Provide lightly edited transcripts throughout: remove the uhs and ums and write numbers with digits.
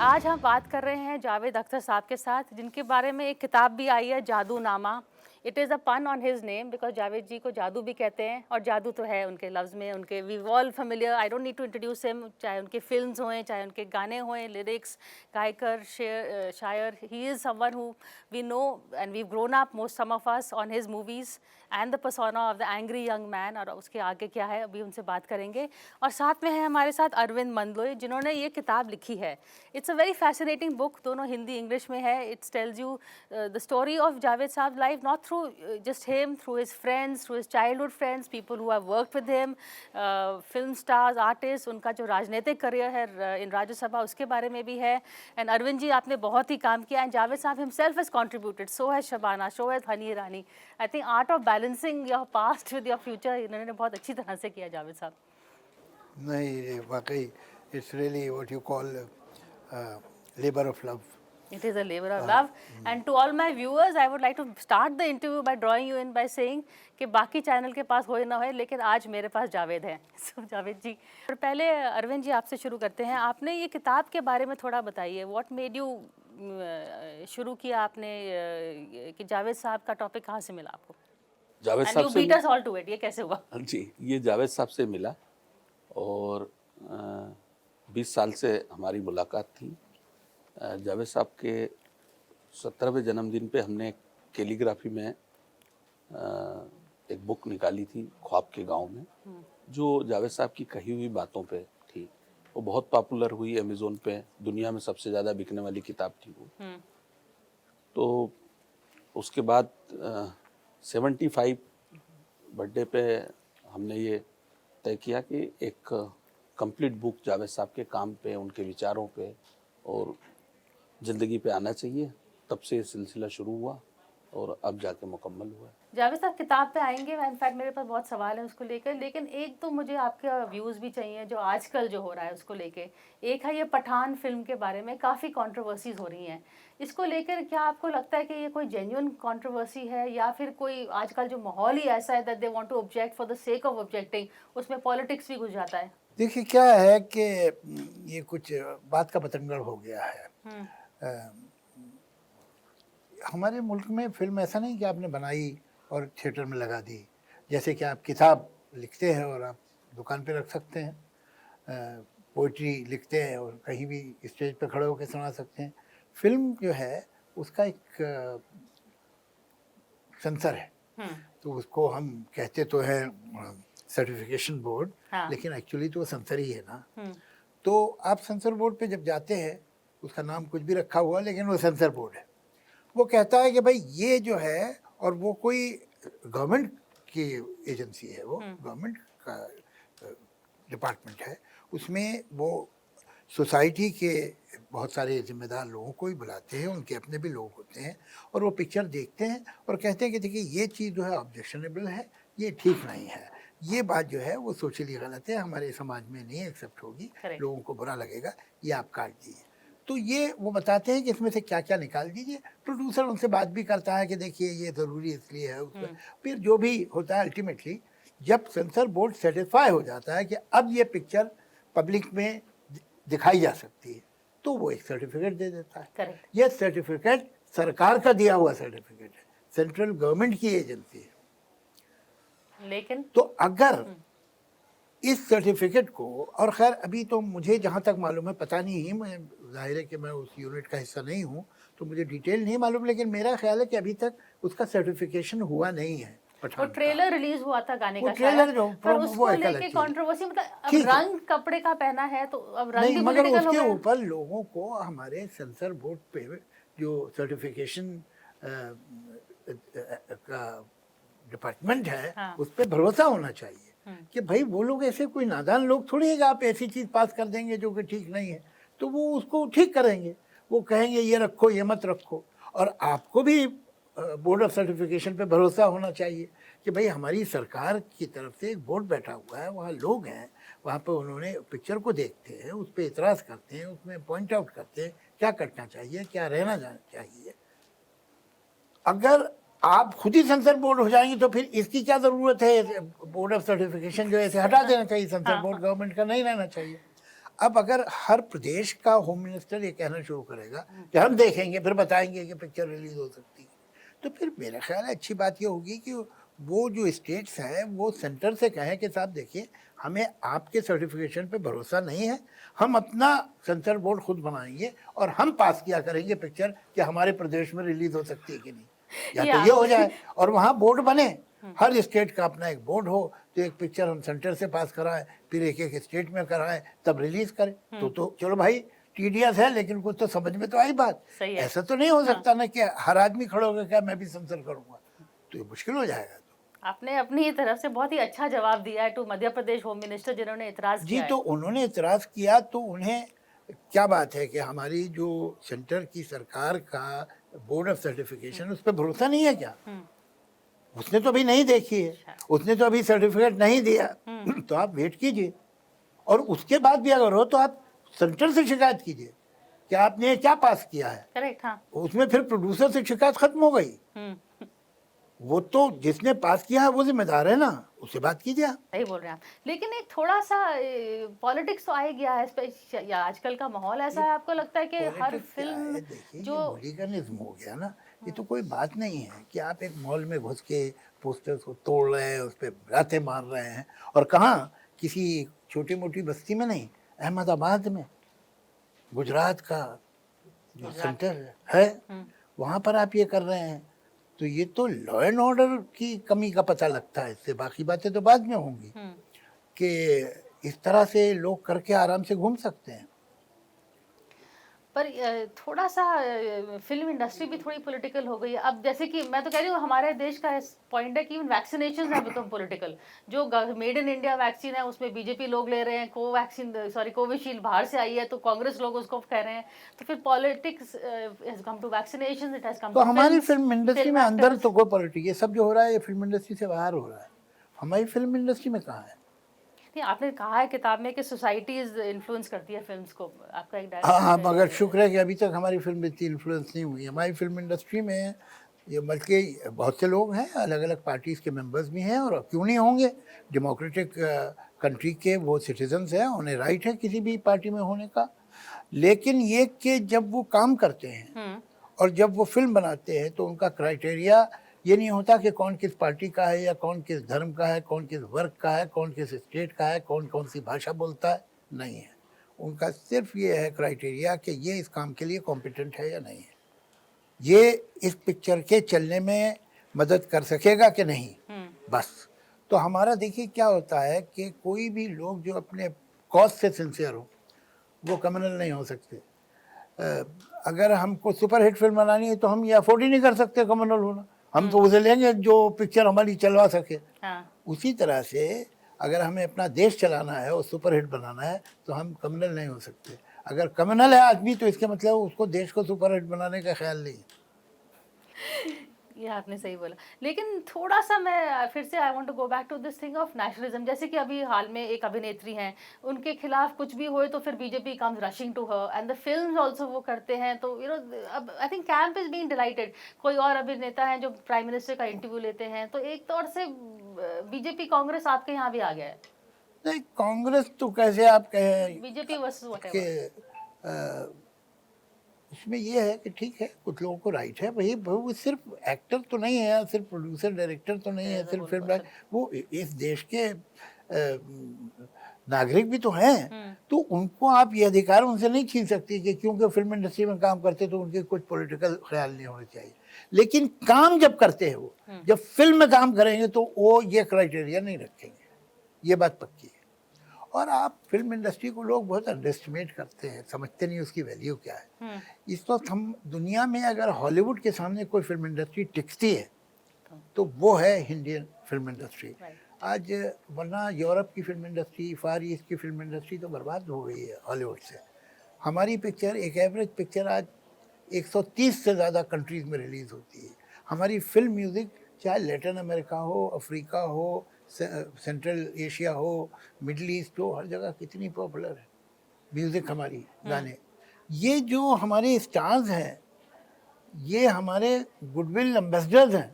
आज हम बात कर रहे हैं जावेद अख्तर साहब के साथ, जिनके बारे में एक किताब भी आई है, Jadunama. It is a pun on his name because Javed ji को जादू भी कहते हैं, और जादू तो है उनके लफ्ज़ में, उनके we all familiar, I don't need to introduce him, चाहे उनके फिल्म्स हों, चाहे उनके गाने हों, लिरिक्स, गायकर, शायर। He is someone who we know and we grown up most some of us on his movies and the persona of the angry young man. और उसके आगे क्या है अभी उनसे बात करेंगे। और साथ में है हमारे साथ अरविंद मंदलोई, जिन्होंने ये किताब लिखी है। It's a very fascinating book, दोनों हिंदी इंग्लिश में है। It's tells you the story of Javed साहब life, not through just him, through his friends, through his childhood friends, people who have worked with him, film stars, artists, उनका जो राजनीतिक career है इन राज्यसभा, उसके बारे में भी है। एंड अरविंद जी, आपने बहुत ही काम किया, एंड जावेद साहब हिमसेल्फ हैज कंट्रीब्यूटेड, सो है शबाना, सो है Honey Irani. I think art of balancing your past with your future इन्होंने बहुत अच्छी तरह से किया जावेद साहब। नहीं, वाकई it's really what you call labour of love. It is a labor of love. And to all my viewers, I would like to start the interview by drawing you in by saying कि बाकी channel के पास होए ना होए, लेकिन आज मेरे पास जावेद है। So जावेद जी, और पहले अरविंद जी आपसे शुरू करते हैं। आपने ये किताब के बारे में थोड़ा बताइए, व्हाट मेड यू शुरू किया आपने कि जावेद साहब का टॉपिक कहाँ से मिला आपको? जावेद And साहब you से beat us all to it, ये कैसे हुआ? जी, ये जावेद साहब से मिला और 20 साल से हमारी मुलाकात थी। जावेद साहब के 17वें जन्मदिन पे हमने कैलीग्राफी में एक बुक निकाली थी, ख्वाब के गांव में, जो जावेद साहब की कही हुई बातों पे थी। वो बहुत पॉपुलर हुई अमेज़न पे, दुनिया में सबसे ज़्यादा बिकने वाली किताब थी वो। तो उसके बाद 75 बर्थडे पे हमने ये तय किया कि एक कंप्लीट बुक जावेद साहब के काम पे, उनके विचारों पे और ज़िंदगी पे आना चाहिए। तब से ये सिलसिला शुरू हुआ और अब जाके मुकम्मल हुआ। जावेद साहब किताब पे आएंगे, इनफैक्ट मेरे पास बहुत सवाल है उसको लेकर, लेकिन एक तो मुझे आपके व्यूज़ भी चाहिए जो आजकल जो हो रहा है उसको लेके। एक है ये पठान फिल्म के बारे में काफ़ी कंट्रोवर्सीज हो रही हैं, इसको लेकर क्या आपको लगता है कि ये कोई जेन्युइन कंट्रोवर्सी है, या फिर कोई आजकल जो माहौल ही ऐसा है that they want to object for the sake of objecting, उसमें पॉलिटिक्स भी घुस जाता है? देखिए क्या है कि ये कुछ बात का बतंगड़ हो गया है. हमारे मुल्क में फिल्म ऐसा नहीं कि आपने बनाई और थिएटर में लगा दी, जैसे कि आप किताब लिखते हैं और आप दुकान पे रख सकते हैं, पोइट्री लिखते हैं और कहीं भी स्टेज पे खड़े होकर सुना सकते हैं। फिल्म जो है उसका एक सेंसर है, तो उसको हम कहते तो है सर्टिफिकेशन बोर्ड, लेकिन एक्चुअली तो सेंसर ही है ना। तो आप सेंसर बोर्ड पे जब जाते हैं, उसका नाम कुछ भी रखा हुआ, लेकिन वो सेंसर बोर्ड है। वो कहता है कि भाई ये जो है, और वो कोई गवर्नमेंट की एजेंसी है, वो गवर्नमेंट का डिपार्टमेंट है, उसमें वो सोसाइटी के बहुत सारे जिम्मेदार लोगों को ही बुलाते हैं, उनके अपने भी लोग होते हैं, और वो पिक्चर देखते हैं और कहते हैं कि देखिए ये चीज़ जो है ऑब्जेक्शनेबल है, ये ठीक नहीं है, ये बात जो है वो सोशली गलत है, हमारे समाज में नहीं एक्सेप्ट होगी, लोगों को बुरा लगेगा, ये आप काट दीजिए। तो ये वो बताते हैं कि इसमें से क्या क्या निकाल दीजिए। प्रोड्यूसर उनसे बात भी करता है कि देखिए ये ज़रूरी इसलिए है उसमें। फिर जो भी होता है अल्टीमेटली जब सेंसर बोर्ड सेटिस्फाई हो जाता है कि अब ये पिक्चर पब्लिक में दिखाई जा सकती है, तो वो एक सर्टिफिकेट दे देता है। ये सर्टिफिकेट सरकार का दिया हुआ सर्टिफिकेट है, सेंट्रल गवर्नमेंट की एजेंसी है। लेकिन तो अगर इस सर्टिफिकेट को, और खैर अभी तो मुझे जहाँ तक मालूम है, पता नहीं है, मैं जाहिर है कि मैं उस यूनिट का हिस्सा नहीं हूँ तो मुझे डिटेल नहीं मालूम, लेकिन मेरा ख्याल है कि अभी तक उसका सर्टिफिकेशन हुआ नहीं है। वो ट्रेलर रिलीज हुआ था गाने का, ट्रेलर जो पर उसको लेके कंट्रोवर्सी, मतलब अब रंग कपड़े का पहना है तो अब रंग नहीं, मगर उसके ऊपर लोगों को हमारे सेंसर बोर्ड पे जो सर्टिफिकेशन का डिपार्टमेंट है, उस पर भरोसा होना चाहिए कि भाई वो लोग ऐसे कोई नादान लोग थोड़ी है कि आप ऐसी चीज़ पास कर देंगे जो कि ठीक नहीं है, तो वो उसको ठीक करेंगे, वो कहेंगे ये रखो ये मत रखो। और आपको भी बोर्ड ऑफ सर्टिफिकेशन पे भरोसा होना चाहिए कि भाई हमारी सरकार की तरफ से एक बोर्ड बैठा हुआ है, वहाँ लोग हैं, वहाँ पर उन्होंने पिक्चर को देखते हैं, उस पर इतराज़ करते हैं, उसमें पॉइंट आउट करते हैं क्या कटना चाहिए, क्या रहना चाहिए। अगर आप खुद ही सेंसर बोर्ड हो जाएंगे तो फिर इसकी क्या ज़रूरत है? बोर्ड ऑफ सर्टिफिकेशन जो है इसे हटा देना चाहिए, सेंसर बोर्ड गवर्नमेंट का नहीं रहना चाहिए। अब अगर हर प्रदेश का होम मिनिस्टर ये कहना शुरू करेगा कि हम देखेंगे फिर बताएंगे कि पिक्चर रिलीज हो सकती है, तो फिर मेरा ख्याल है अच्छी बात ये होगी कि वो जो स्टेट्स हैं वो सेंटर से कहें कि साहब देखिए हमें आपके सर्टिफिकेशन पे भरोसा नहीं है, हम अपना सेंसर बोर्ड खुद बनाएंगे और हम पास किया करेंगे पिक्चर कि हमारे प्रदेश में रिलीज हो सकती है कि नहीं, या तो ये हो जाए और वहाँ बोर्ड बने, हर स्टेट का अपना एक बोर्ड हो, तो एक पिक्चर हम सेंटर से पास कराएं फिर एक एक स्टेट में कराएं तब रिलीज करें, तो चलो भाई टीडीएस है लेकिन कुछ तो समझ में तो आई बात। ऐसा तो नहीं हो सकता ना कि हर आदमी खड़ा होकर क्या मैं भी सेंसर करूंगा, तो ये मुश्किल हो जाएगा। आपने अपनी ही तरफ से बहुत ही अच्छा जवाब दिया है to Madhya Pradesh home minister जिन्होंने इतराज किया जी, तो उन्होंने इतराज किया तो उन्हें क्या बात है कि हमारी जो सेंटर की सरकार का बोर्ड ऑफ सर्टिफिकेशन उस पर भरोसा नहीं है क्या? उसने तो अभी नहीं देखी है, उसने तो अभी सर्टिफिकेट नहीं दिया, तो आप वेट कीजिए और उसके बाद भी अगर हो तो आप सेंटर से शिकायत कीजिए कि आपने क्या पास किया है। करेक्ट, हाँ। उसमें फिर प्रोड्यूसर से शिकायत खत्म हो गई, वो तो जिसने पास किया है वो जिम्मेदार है ना, उससे बात कीजिए आप। सही बोल रहे हैं आप, लेकिन एक थोड़ा सा पॉलिटिक्स तो आ ही गया है, या आजकल का माहौल ऐसा है, आपको लगता है कि हर फिल्म जो होलीगनिज्म हो गया ना, ये तो कोई बात नहीं है कि आप एक मॉल में घुस के पोस्टर्स को तोड़ रहे हैं, उस पर रातें मार रहे हैं, और कहाँ किसी छोटी मोटी बस्ती में नहीं, अहमदाबाद में गुजरात का जो सेंटर है वहाँ पर आप ये कर रहे हैं, तो ये तो लॉ एंड ऑर्डर की कमी का पता लगता है। इससे बाकी बातें तो बाद में होंगी कि इस तरह से लोग करके आराम से घूम सकते हैं। पर थोड़ा सा फिल्म इंडस्ट्री भी थोड़ी पॉलिटिकल हो गई है अब, जैसे कि मैं तो कह रही हूँ हमारे देश का पॉइंट है कि इवन वैक्सीनेशन है तो पॉलिटिकल, जो मेड इन इंडिया वैक्सीन है उसमें बीजेपी लोग ले रहे हैं, कोविशील्ड बाहर से आई है तो कांग्रेस लोग उसको कह रहे हैं, तो फिर politics has come to vaccination, it has come to हमारी फिल्म इंडस्ट्री में अंदर तो कोई पॉलिटिक्स, ये सब जो हो रहा है ये फिल्म इंडस्ट्री से बाहर हो रहा है, हमारी फिल्म इंडस्ट्री में कहाँ है? नहीं, आपने कहा है किताब में कि सोसाइटीज इन्फ्लुएंस करती है फिल्म्स को, आपका एक हाँ, मगर शुक्र है कि अभी तक हमारी फिल्म इतनी इन्फ्लुएंस नहीं हुई। हमारी फिल्म इंडस्ट्री में ये बल्कि बहुत से लोग हैं, अलग अलग पार्टीज़ के मेंबर्स भी हैं, और क्यों नहीं होंगे, डेमोक्रेटिक कंट्री के वो सिटीजन्स हैं, उन्हें राइट है किसी भी पार्टी में होने का, लेकिन ये कि जब वो काम करते हैं और जब वो फिल्म बनाते हैं तो उनका क्राइटेरिया ये नहीं होता कि कौन किस पार्टी का है या कौन किस धर्म का है, कौन किस वर्ग का है, कौन किस स्टेट का है, कौन कौन सी भाषा बोलता है, नहीं है। उनका सिर्फ ये है क्राइटेरिया कि ये इस काम के लिए कॉम्पिटेंट है या नहीं है, ये इस पिक्चर के चलने में मदद कर सकेगा कि नहीं, बस। तो हमारा देखिए क्या होता है कि कोई भी लोग जो अपने कॉज से सिंसियर हो वो कम्युनल नहीं हो सकते। अगर हमको सुपर हिट फिल्म बनानी है तो हम ये अफोर्ड ही नहीं कर सकते कम्युनल होना, हम तो उसे लेंगे जो पिक्चर हमारी चलवा सके। उसी तरह से अगर हमें अपना देश चलाना है और सुपर हिट बनाना है तो हम कम्युनल नहीं हो सकते। अगर कम्युनल है आदमी तो इसके मतलब उसको देश को सुपर हिट बनाने का ख्याल नहीं है। ये आपने सही बोला, लेकिन थोड़ा सा मैं फिर से I want to go back to this thing of nationalism, जैसे कि अभी हाल में एक अभिनेत्री हैं, उनके खिलाफ कुछ भी होए तो फिर BJP comes rushing to her and the films also वो करते हैं, तो यू नो अब I think camp is being delighted. कोई और अभिनेता हैं जो प्राइम मिनिस्टर का इंटरव्यू लेते हैं, तो एक तौर से बीजेपी कांग्रेस आपके यहाँ भी आ गया है। नहीं, कांग्रेस तो कैसे आप कहें, बीजेपी वर्सेस व्हाटएवर, इसमें ये है कि ठीक है कुछ लोगों को राइट है, वही वो सिर्फ एक्टर तो नहीं है, सिर्फ प्रोड्यूसर डायरेक्टर तो नहीं है, सिर्फ फिल्म, वो इस देश के नागरिक भी तो हैं, तो उनको आप ये अधिकार उनसे नहीं छीन सकती कि क्योंकि फिल्म इंडस्ट्री में काम करते तो उनके कुछ पॉलिटिकल ख्याल नहीं होने चाहिए, लेकिन काम जब करते हैं वो जब फिल्म में काम करेंगे तो वो ये क्राइटेरिया नहीं रखेंगे, ये बात पक्की है। और आप फिल्म इंडस्ट्री को लोग बहुत अंडरएस्टिमेट करते हैं, समझते नहीं उसकी वैल्यू क्या है। इस वक्त हम दुनिया में अगर हॉलीवुड के सामने कोई फिल्म इंडस्ट्री टिकती है तो वो है इंडियन फिल्म इंडस्ट्री। आज वरना यूरोप की फिल्म इंडस्ट्री, फार ईस्ट की फिल्म इंडस्ट्री तो बर्बाद हो गई है हॉलीवुड से। हमारी पिक्चर, एक एवरेज पिक्चर आज 130 से ज़्यादा कंट्रीज़ में रिलीज़ होती है। हमारी फिल्म म्यूज़िक चाहे लैटिन अमेरिका हो, अफ्रीका हो, सेंट्रल एशिया हो, मिडल ईस्ट हो, हर जगह कितनी पॉपुलर है म्यूज़िक हमारी गाने। ये जो हमारे स्टार्स हैं ये हमारे गुडविल एम्बेसडर्स हैं।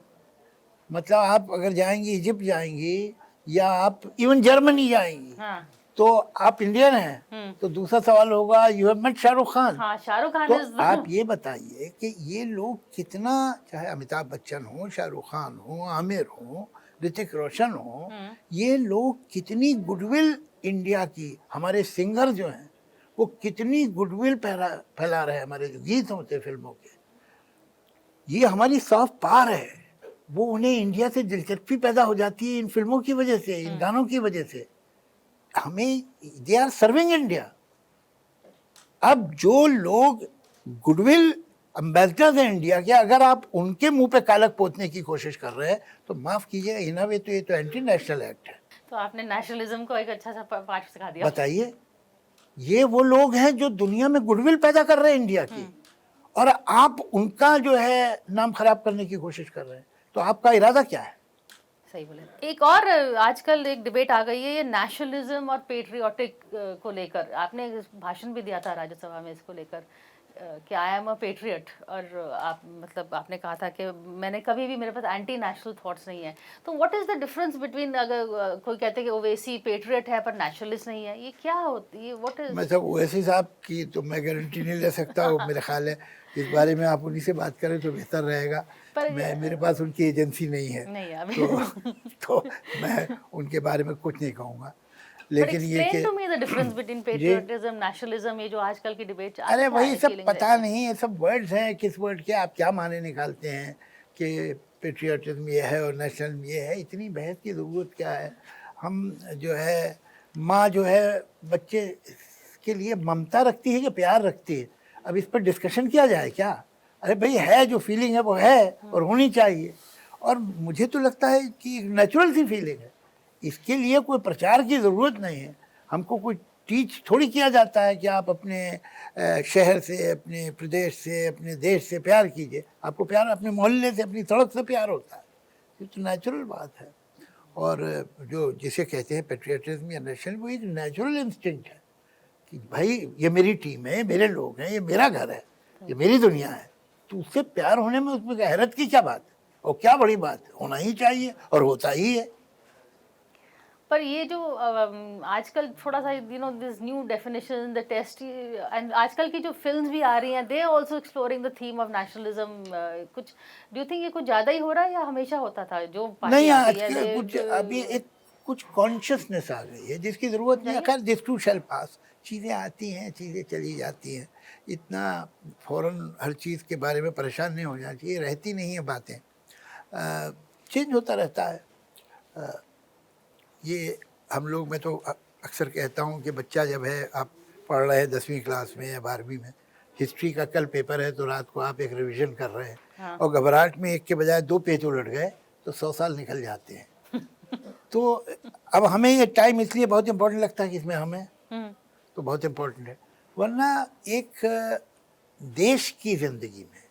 मतलब आप अगर जाएंगी इजिप्ट जाएंगी या आप इवन जर्मनी जाएंगी, तो आप इंडियन हैं, तो दूसरा सवाल होगा you have met Shahrukh Khan. हाँ, शाहरुख खान तो is आप ये बताइए कि ये लोग कितना, चाहे अमिताभ बच्चन हो, शाहरुख खान हो, आमिर हो, ऋतिक रोशन हो, ये लोग कितनी गुडविल इंडिया की, हमारे सिंगर जो हैं वो कितनी गुडविल फैला रहे हैं, हमारे जो गीत होते फिल्मों के, ये हमारी सॉफ्ट पावर है। वो उन्हें इंडिया से दिलचस्पी पैदा हो जाती है इन फिल्मों की वजह से, इन गानों की वजह से। हमें, दे आर सर्विंग इंडिया। अब जो लोग गुडविल एम्बेसडर्स हैं इंडिया के, अगर आप उनके मुंह पे कालक पोतने की कोशिश कर रहे हैं तो माफ कीजिएगा, इन अ वे तो ये तो एंटी नेशनल एक्ट है। तो आपने नेशनलिज्म को एक अच्छा सा पाठ सिखा दिया। बताइए, ये वो लोग हैं जो दुनिया में गुडविल पैदा कर रहे हैं इंडिया की, और आप उनका जो है नाम खराब करने की कोशिश कर रहे हैं। तो आपका इरादा क्या है? सही बोले। एक और आजकल एक डिबेट आ गई है ये नेशनलिज्म और पेट्रियोटिक को लेकर। आपने भाषण भी दिया था राज्यसभा में इसको लेकर कि आई एम अ पेट्रियट, और आप मतलब आपने कहा था कि मैंने कभी भी, मेरे पास एंटी नेशनल थॉट्स नहीं है। तो what is the difference between, अगर कोई कहते हैं कि ओवैसी पेट्रियट है पर नेशनलिस्ट नहीं है, ये क्या होती है, व्हाट इज? मतलब ओवैसी साहब की तो मैं गारंटी नहीं ले सकता हूँ, मेरे ख्याल है इस बारे में आप उन्हीं से बात करें तो बेहतर रहेगा। मेरे पास उनकी एजेंसी नहीं है, नहीं है अभी। तो मैं उनके बारे में कुछ नहीं कहूँगा। लेकिन ये कि to me the difference between patriotism, nationalism, ये जो आजकल की डिबेट, अरे वही सब पता नहीं, ये सब वर्ड्स हैं, किस वर्ड के आप क्या माने निकालते हैं कि पेट्रियटिज्म ये है और नेशनलिज्म ये है। इतनी बहस की ज़रूरत क्या है? हम जो है, माँ जो है बच्चे के लिए ममता रखती है कि प्यार रखती है? अब इस पर डिस्कशन किया जाए क्या? अरे भाई, है जो फीलिंग है वो है और होनी चाहिए, और मुझे तो लगता है कि नेचुरल सी फीलिंग है। इसके लिए कोई प्रचार की ज़रूरत नहीं है। हमको कोई टीच थोड़ी किया जाता है कि आप अपने शहर से, अपने प्रदेश से, अपने देश से प्यार कीजिए। आपको प्यार अपने मोहल्ले से, अपनी सड़क से प्यार होता है। ये तो नेचुरल बात है। और जो जिसे कहते हैं पेट्रियटिज्म या नेशनल, वो एक नेचुरल इंस्टिंक्ट है कि भाई ये मेरी टीम है, मेरे लोग हैं, ये मेरा घर है, ये मेरी दुनिया है। तो उससे प्यार होने में उसमें हैरत की क्या बात है? और क्या बड़ी बात है? होना ही चाहिए और होता ही है। पर ये जो आजकल थोड़ा सा this new definition, the test, and आजकल की जो फिल्म्स भी आ रही हैं, they also exploring the theme of nationalism, कुछ डू यू थिंक ये कुछ ज़्यादा ही हो रहा है या हमेशा होता था? जो नहीं, आजकल कुछ अभी एक कुछ कॉन्शियसनेस आ गई है जिसकी ज़रूरत नहीं है। खैर, दिस टू शैल पास। चीज़ें आती हैं, चीज़ें चली जाती हैं। इतना फ़ौरन हर चीज़ के बारे में परेशान नहीं हो जाना चाहिए। रहती नहीं है बातें, चेंज होता रहता है। ये हम लोग, मैं तो अक्सर कहता हूँ कि बच्चा जब है, आप पढ़ रहे हैं 10वीं क्लास में या 12वीं में, हिस्ट्री का कल पेपर है तो रात को आप एक रिवीजन कर रहे हैं, हाँ। और घबराहट में एक के बजाय 2 पेज उलट गए तो 100 साल निकल जाते हैं। तो अब हमें ये टाइम इसलिए बहुत इम्पोर्टेंट लगता है कि इसमें हमें तो बहुत इम्पोर्टेंट है। वरना एक देश की ज़िंदगी में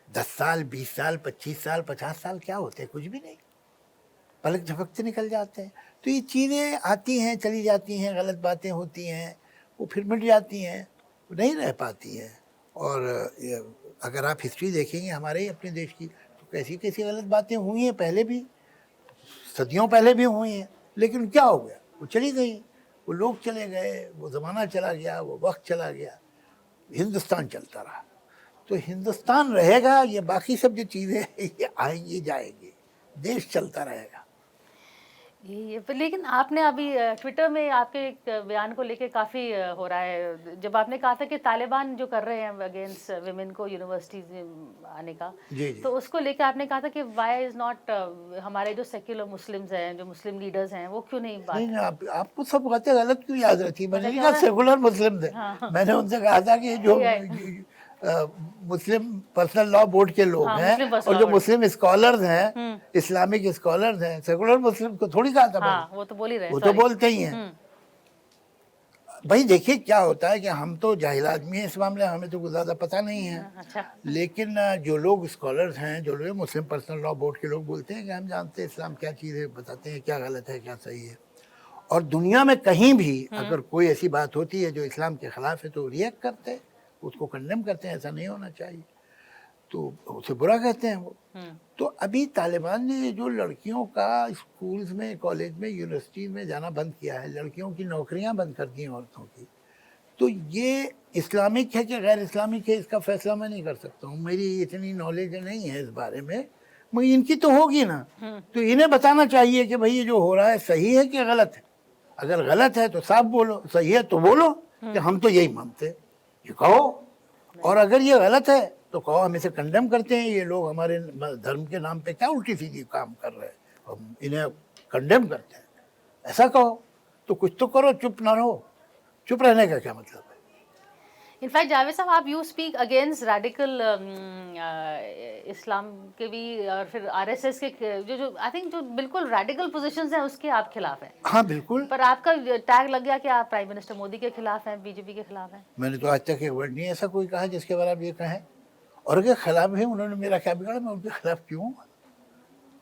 10 साल, 20 साल, 25 साल, 50 साल क्या होते हैं? कुछ भी नहीं, पलक झपकते निकल जाते हैं। तो ये चीज़ें आती हैं, चली जाती हैं, गलत बातें होती हैं, वो फिर मिट जाती हैं, वो नहीं रह पाती हैं। और अगर आप हिस्ट्री देखेंगे हमारे ही अपने देश की, तो कैसी कैसी गलत बातें हुई हैं, पहले भी, सदियों पहले भी हुई हैं। लेकिन क्या हो गया? वो चली गई, वो लोग चले गए, वो ज़माना चला गया, वो वक्त चला गया, हिंदुस्तान चलता रहा। तो हिंदुस्तान रहेगा, ये बाकी सब जो चीज़ें ये आएंगी जाएंगी, देश चलता रहेगा। ये लेकिन आपने अभी ट्विटर में आपके एक बयान को लेके काफ़ी हो रहा है, जब आपने कहा था कि तालिबान जो कर रहे हैं अगेंस्ट विमेन को यूनिवर्सिटीज में आने का, जी। तो उसको लेके आपने कहा था कि वाई इज़ नॉट, हमारे जो सेक्युलर मुस्लिम्स हैं, जो मुस्लिम लीडर्स हैं, वो क्यों नहीं बात? नहीं, आपको सब बातें गलत क्यों याद रहती? मैंने कहा सेकुलर मुस्लिम थे। मैंने उनसे कहा था कि जो मुस्लिम पर्सनल लॉ बोर्ड के लोग हैं और जो मुस्लिम स्कॉलर्स हैं, इस्लामिक स्कॉलर्स हैं, सेकुलर मुस्लिम को थोड़ी कहा था। वो तो बोल ही रहे, वो तो बोलते ही हैं। भाई देखिए क्या होता है कि हम तो जाहिल आदमी हैं इस मामले में, हमें तो कुछ ज़्यादा पता नहीं है। अच्छा। लेकिन जो लोग स्कॉलर्स हैं, जो लोग मुस्लिम पर्सनल लॉ बोर्ड के लोग बोलते हैं कि हम जानते हैं इस्लाम क्या चीज़ है, बताते हैं क्या गलत है क्या सही है। और दुनिया में कहीं भी अगर कोई ऐसी बात होती है जो इस्लाम के ख़िलाफ़ है तो रिएक्ट करते हैं, उसको कंडेम करते हैं, ऐसा नहीं होना चाहिए। तो उसे बुरा कहते हैं वो। तो अभी तालिबान ने जो लड़कियों का स्कूल्स में, कॉलेज में, यूनिवर्सिटी में जाना बंद किया है, लड़कियों की नौकरियां बंद कर दी हैं औरतों की, तो ये इस्लामिक है कि गैर इस्लामिक है इसका फैसला मैं नहीं कर सकता हूँ, मेरी इतनी नॉलेज नहीं है इस बारे में, मगर इनकी तो होगी ना। तो इन्हें बताना चाहिए कि भाई ये जो हो रहा है सही है कि गलत है। अगर गलत है तो साफ बोलो, सही है तो बोलो कि हम तो यही मानते हैं, ये कहो। और अगर ये गलत है तो कहो हम इसे कंडेम करते हैं, ये लोग हमारे धर्म के नाम पे क्या उल्टी सीधी काम कर रहे हैं, हम इन्हें कंडेम करते हैं, ऐसा कहो। तो कुछ तो करो, चुप ना रहो। चुप रहने का क्या मतलब है? इनफैक्ट जावेद साहब, आप यू स्पीक अगेंस्ट रेडिकल इस्लाम के भी, और फिर आरएसएस के जो आई थिंक जो बिल्कुल रेडिकल पोजीशंस हैं उसके आप खिलाफ हैं। हाँ बिल्कुल। पर आपका टैग लग गया कि आप प्राइम मिनिस्टर मोदी के खिलाफ हैं, बीजेपी के खिलाफ हैं। मैंने तो आज तक एक वर्ड नहीं ऐसा कोई कहा जिसके बारे में ये कहें। और अगर खिलाफ है, उन्होंने मेरा क्या बिगाड़ा, मैं उनके खिलाफ क्यों?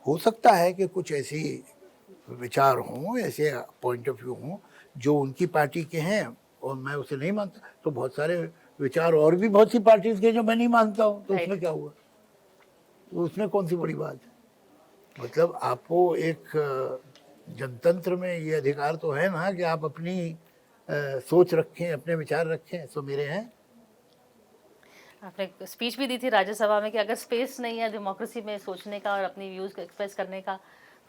हो सकता है कि कुछ ऐसी विचार हों, ऐसे पॉइंट ऑफ व्यू हों जो उनकी पार्टी के हैं और मैं उसे नहीं मानता। तो बहुत सारे विचार और भी बहुत सी पार्टीज के जो मैं नहीं मानता हूँ, तो उसमें क्या हुआ? तो उसमें कौन सी बड़ी बात है? मतलब आपको एक जनतंत्र में ये अधिकार तो है ना कि आप अपनी सोच रखें, अपने विचार रखें। सो मेरे हैं। आपने स्पीच भी दी थी राज्यसभा में कि अगर स्पेस नहीं है डेमोक्रेसी में सोचने का और अपनी व्यूज को एक्सप्रेस करने का,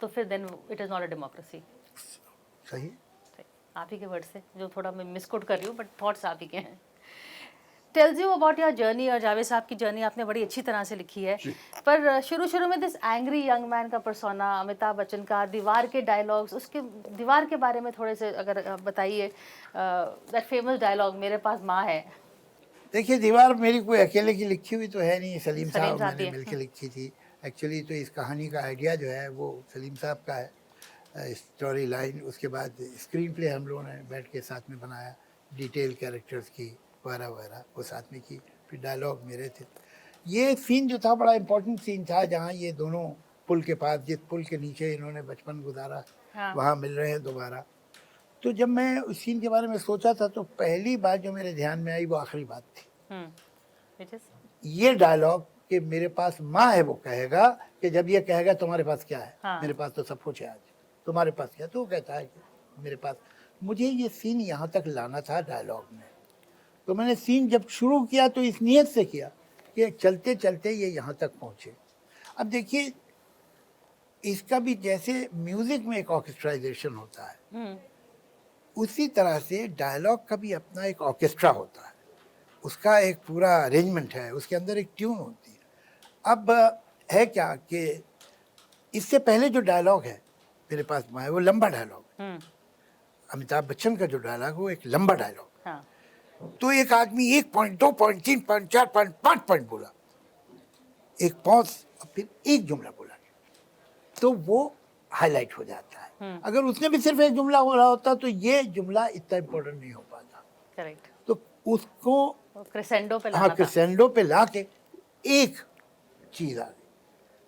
तो फिर then it is not a democracy. सही, आप ही के वर्ड से, जो थोड़ा मैं मिसकोट कर रही हूँ, बट थॉट्स आप ही के हैं। Tells you about your journey, और जावेद साहब की जर्नी आपने बड़ी अच्छी तरह से लिखी है। पर शुरू में दिस एंग्री यंग मैन का पर्सोना, अमिताभ बच्चन का, दीवार के डायलॉग्स, उसके दीवार के बारे में थोड़े से अगर बताइए। दैट फेमस डायलॉग, मेरे पास माँ है। देखिए, दीवार मेरी कोई अकेले की लिखी हुई तो है नहीं, सलीम साहब साहब मैंने मिलकर लिखी थी। एक्चुअली तो इस कहानी का आइडिया जो है वो सलीम साहब का है, स्टोरी लाइन। उसके बाद स्क्रीन प्ले हम लोगों ने बैठ के साथ में बनाया, डिटेल कैरेक्टर्स की वगैरह वगैरह वो साथ में की, फिर डायलॉग मेरे थे। ये सीन जो था बड़ा इम्पोर्टेंट सीन था, जहाँ ये दोनों पुल के पास, जिस पुल के नीचे इन्होंने बचपन गुजारा, वहाँ मिल रहे हैं दोबारा। तो जब मैं उस सीन के बारे में सोचा था तो पहली बात जो मेरे ध्यान में आई वो आखिरी बात थी। ये डायलॉग कि मेरे पास माँ है, वो कहेगा कि जब ये कहेगा तुम्हारे पास क्या है, मेरे पास तो सब कुछ है, आज तुम्हारे पास क्या? तो वो कहता है कि मेरे पास। मुझे ये सीन यहाँ तक लाना था डायलॉग में। तो मैंने सीन जब शुरू किया तो इस नियत से किया कि चलते चलते ये यहाँ तक पहुँचे। अब देखिए, इसका भी जैसे म्यूजिक में एक ऑर्केस्ट्राइजेशन होता है, उसी तरह से डायलॉग का भी अपना एक ऑर्केस्ट्रा होता है, उसका एक पूरा अरेंजमेंट है, उसके अंदर एक ट्यून होती है। अब है क्या कि इससे पहले जो डायलॉग है मेरे पास माँ है, वो लंबा डायलॉग है। अमिताभ बच्चन का जो डायलॉग वो एक लंबा डायलॉग। तो एक आदमी 1 point, 2 point, 3 point, 4 point, 5 point बोला, एक पॉज और फिर एक जुमला बोला, तो वो हाईलाइट हो जाता है। अगर उसने भी सिर्फ एक जुमला बोला होता तो ये जुमला इतना इम्पोर्टेंट नहीं हो पाता। करेक्ट। तो उसको क्रेसेंडो पे हाँ, क्रेसेंडो पे ला के एक चीज आ गई।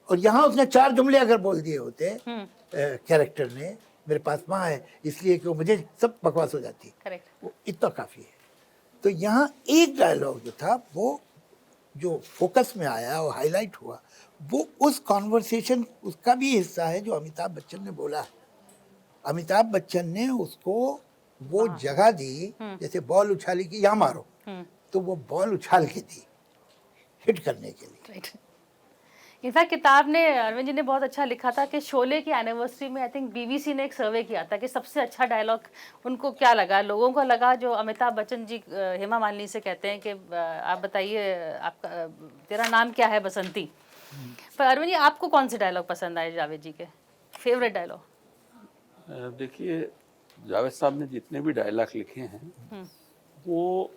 और यहाँ उसने 4 जुमले अगर बोल दिए होते कैरेक्टर ने, मेरे पास माँ है इसलिए कि मुझे सब बकवास हो जाती है। करेक्ट। वो इतना काफी है। तो यहाँ एक डायलॉग जो था वो जो फोकस में आया और हाईलाइट हुआ, वो उस कॉन्वर्सेशन उसका भी हिस्सा है जो अमिताभ बच्चन ने बोला। अमिताभ बच्चन ने उसको वो जगह दी, जैसे बॉल उछाली की या मारो, तो वो बॉल उछाल के दी हिट करने के लिए। इनफैक्ट किताब ने, अरविंद जी ने बहुत अच्छा लिखा था कि शोले की एनिवर्सरी में आई थिंक बीबीसी ने एक सर्वे किया था कि सबसे अच्छा डायलॉग उनको क्या लगा। लोगों को लगा जो अमिताभ बच्चन जी हेमा मालिनी से कहते हैं कि आप बताइए आपका तेरा नाम क्या है बसंती। पर अरविंद जी, आपको कौन से डायलॉग पसंद आए जावेद जी के, फेवरेट डायलॉग? देखिए, जावेद साहब ने जितने भी डायलॉग लिखे हैं वो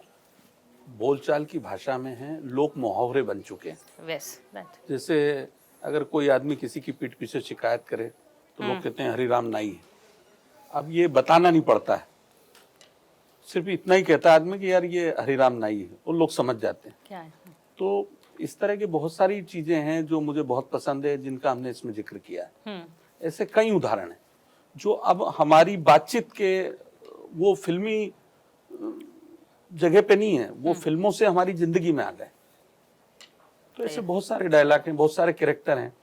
बोलचाल की भाषा में हैं, लोक मुहावरे बन चुके हैं। जैसे अगर कोई आदमी किसी की पीठ पीछे शिकायत करे तो लोग कहते हैं हरिराम नाई है। अब ये बताना नहीं पड़ता है, सिर्फ इतना ही कहता है आदमी कि यार ये हरिराम नाई है, वो लोग समझ जाते हैं। क्या है? तो इस तरह की बहुत सारी चीजें हैं जो मुझे बहुत पसंद है, जिनका हमने इसमें जिक्र किया है। ऐसे कई उदाहरण हैं जो अब हमारी बातचीत के वो फिल्मी जगह पे नहीं है, वो फिल्मों से हमारी जिंदगी में आ गए। तो ऐसे बहुत सारे डायलॉग हैं, बहुत सारे कैरेक्टर हैं।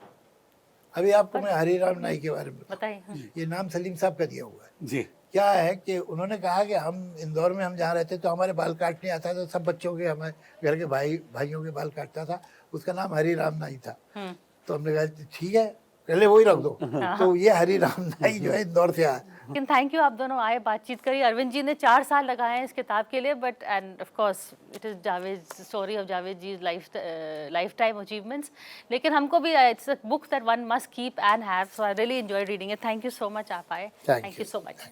अभी आपको मैं हरिराम नाई के बारे में बताइए। ये नाम सलीम साहब का दिया हुआ है। जी। क्या है कि उन्होंने कहा कि हम इंदौर में हम जहाँ रहते तो हमारे बाल काटने आता था, सब बच्चों के, हमारे घर के भाइयों के बाल काटता था, उसका नाम हरिराम नाई था। तो हमने कहा ठीक है, पहले वही रख दो। तो ये हरिराम नाई जो है इंदौर से आया। लेकिन थैंक यू, आप दोनों आए, बातचीत करी। अरविंद जी ने 4 साल लगाए हैं इस किताब के लिए, but and of course it is Javed, story of Javed ji lifetime achievements. लेकिन हमको भी it's a book that one must keep and have, so I really enjoy reading it. Thank you so much, आप आए। Thank you so much.